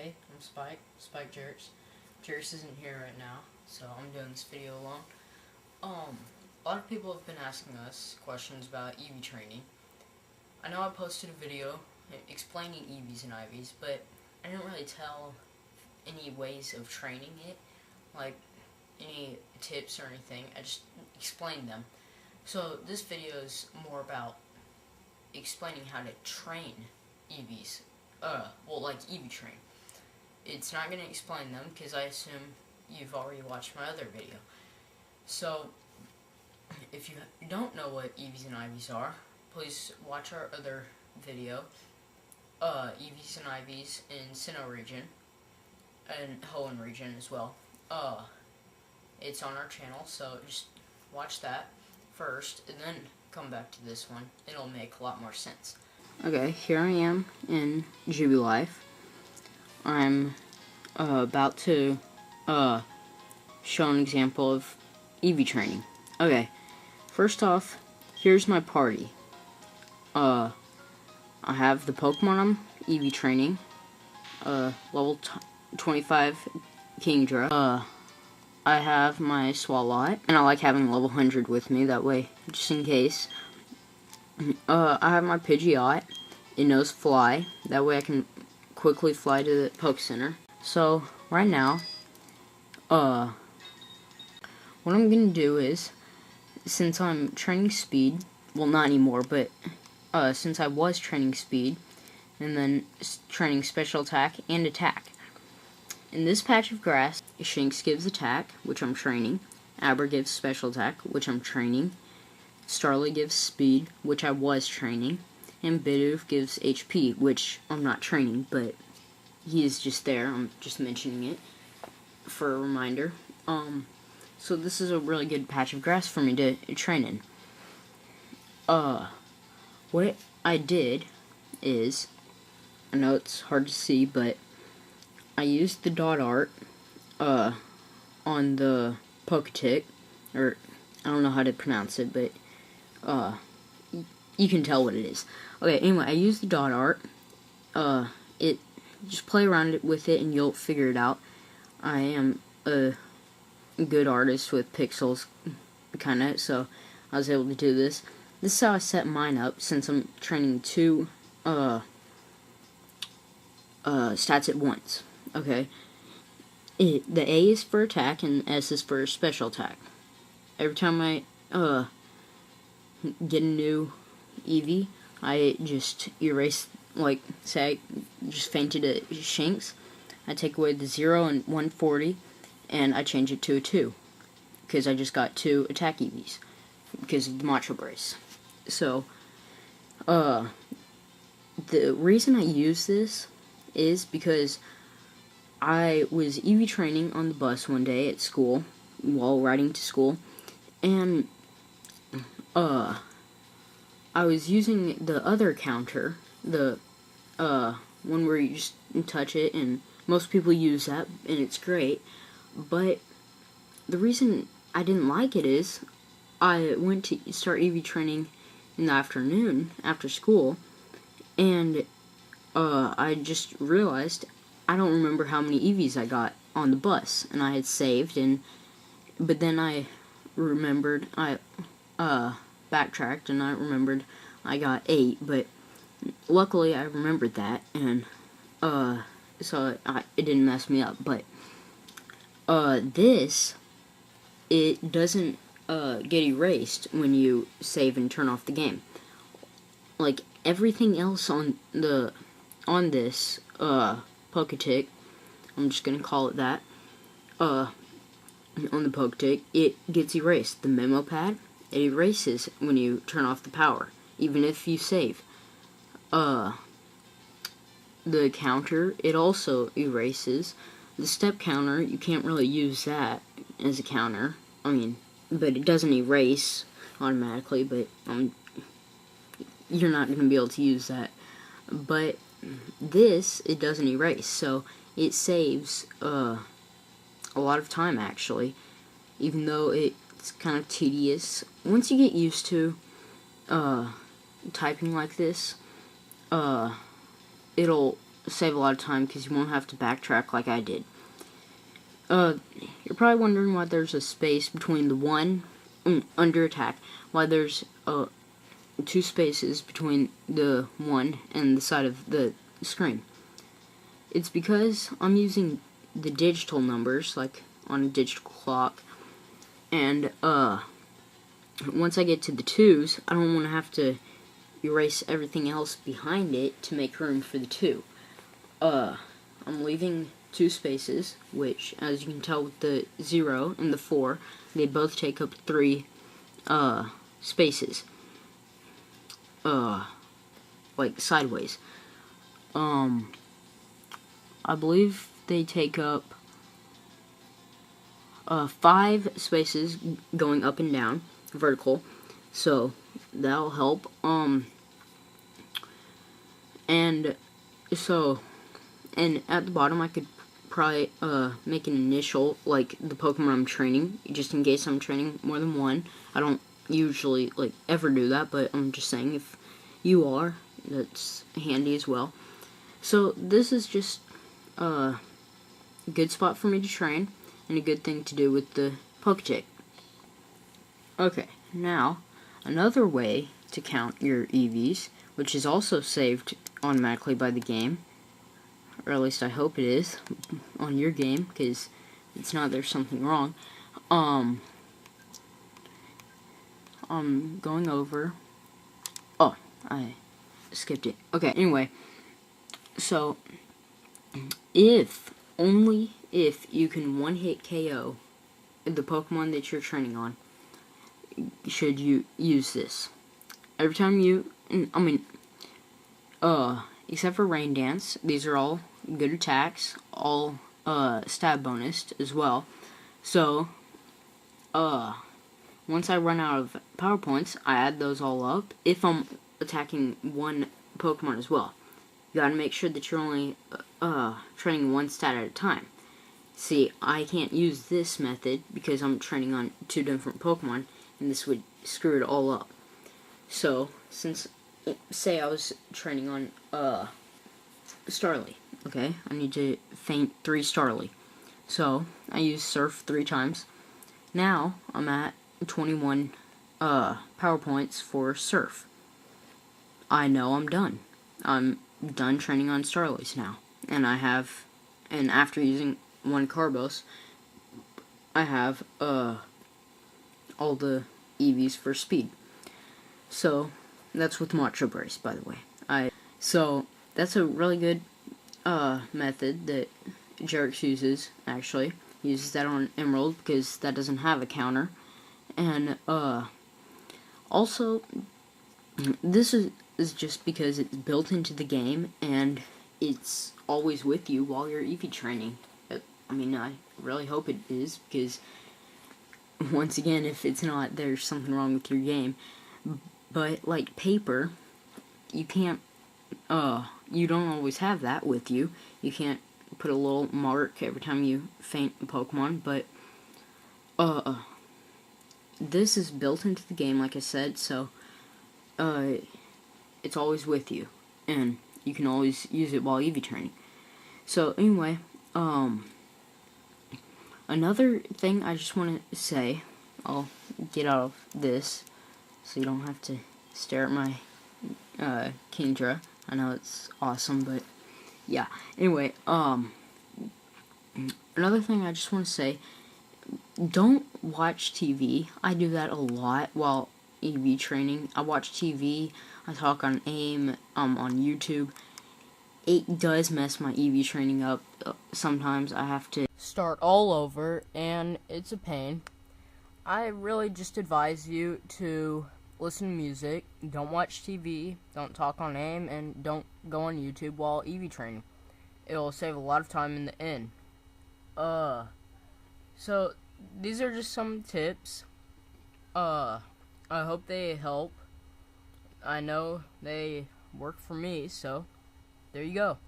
Hey, I'm Spike. SpikedJerex. Jerex isn't here right now, so I'm doing this video alone. A lot of people have been asking us questions about EV training. I know I posted a video explaining EVs and IVs, but I didn't really tell any ways of training it, like any tips or anything. I just explained them. So this video is more about explaining how to train EVs. Like EV train. It's not going to explain them because I assume you've already watched my other video. So, if you don't know what EVs and IVs are, please watch our other video, EVs and IVs in Sinnoh region, and Hoenn region as well. It's on our channel, so just watch that first, and then come back to this one. It'll make a lot more sense. Okay, here I am in GB Life. I'm about to show an example of EV training. Okay, first off, here's my party. I have the Pokemon I'm EV training, level 25 Kingdra. I have my Swalot, and I like having level 100 with me, that way, just in case. I have my Pidgeot. It knows fly, that way I can quickly fly to the Poke Center. So, right now, what I'm gonna do is, since I'm training speed, well, not anymore, but, since I was training speed, and then training special attack and attack. In this patch of grass, Shinx gives attack, which I'm training, Aber gives special attack, which I'm training, Starly gives speed, which I was training, and Bidoof gives HP, which I'm not training, but he is just there. I'm just mentioning it for a reminder. So this is a really good patch of grass for me to train in. What I did is, I know it's hard to see, but I used the dot art, on the Poketick, or I don't know how to pronounce it, but, you can tell what it is. Okay, anyway, I used the dot art. Just play around with it and you'll figure it out. I am a good artist with pixels, kinda, so I was able to do this. This is how I set mine up, since I'm training two, stats at once. Okay? The A is for attack and S is for special attack. Every time I, get a new EV, I just erase, like, say I just fainted a Shinx, I take away the 0 and 140, and I change it to a 2, because I just got 2 attack EVs, because of the Macho Brace. So, the reason I use this is because I was EV training on the bus one day at school, while riding to school, and, I was using the other counter, the, one where you just touch it, and most people use that, and it's great, but the reason I didn't like it is, I went to start EV training in the afternoon, after school, and, I just realized I don't remember how many EVs I got on the bus, and I had saved, but then I remembered, I backtracked, and I remembered I got 8, but luckily I remembered that, and, so it didn't mess me up, but, it doesn't, get erased when you save and turn off the game. Like, everything else on this, Poketick, I'm just gonna call it that, on the Poketick, it gets erased. The memo pad, it erases when you turn off the power, even if you save. The counter, it also erases. The step counter, you can't really use that as a counter. I mean, but it doesn't erase automatically, but you're not going to be able to use that. But this, it doesn't erase, so it saves a lot of time, actually, even though it's kind of tedious. Once you get used to typing like this, it'll save a lot of time because you won't have to backtrack like I did. You're probably wondering why there's a space between the 1 under attack, why there's 2 spaces between the 1 and the side of the screen. It's because I'm using the digital numbers, like on a digital clock, and once I get to the 2s, I don't want to have to erase everything else behind it to make room for the 2. I'm leaving 2 spaces, which, as you can tell with the 0 and the 4, they both take up 3 spaces, like sideways. I believe they take up 5 spaces going up and down, vertical, so that'll help. And at the bottom I could probably make an initial, like the Pokemon I'm training, just in case I'm training more than one. I don't usually like ever do that, but I'm just saying if you are, that's handy as well. So this is just a good spot for me to train and a good thing to do with the Poketick. Okay, now another way to count your EVs, which is also saved automatically by the game, or at least I hope it is on your game, because if it's not, there's something wrong. I'm going over. Oh, I skipped it. Okay, anyway, so only if you can one-hit KO the Pokemon that you're training on, should you use this. Every time you, except for Rain Dance, these are all good attacks, all stab bonus as well. So, once I run out of power points, I add those all up if I'm attacking one Pokemon as well. You gotta make sure that you're only training one stat at a time. See, I can't use this method because I'm training on 2 different Pokemon, and this would screw it all up. So, say I was training on Starly, okay? I need to feint 3 Starly. So, I use Surf 3 times. Now, I'm at 21 power points for Surf. I know I'm done. I'm done training on Starlies now. And after using 1 Carbos, I have all the EVs for speed. So, that's with Macho Brace, by the way. So, that's a really good method that Jerex uses, actually. He uses that on Emerald because that doesn't have a counter. And, also, this is just because it's built into the game and it's always with you while you're EV training. I mean, I really hope it is, because once again, if it's not, there's something wrong with your game. But like paper, you can't, you don't always have that with you. You can't put a little mark every time you feint a Pokemon, but this is built into the game, like I said, so it's always with you, and you can always use it while EV training. So anyway, another thing I just want to say, I'll get out of this so you don't have to stare at my Kingdra. I know it's awesome, but yeah. Anyway, another thing I just want to say, don't watch TV. I do that a lot while EV training. I watch TV, I talk on AIM, on YouTube. It does mess my EV training up. Sometimes I have to start all over, and it's a pain. I really just advise you to listen to music, don't watch TV, don't talk on AIM, and don't go on YouTube while EV training. It'll save a lot of time in the end. So these are just some tips. I hope they help. I know they work for me, so there you go.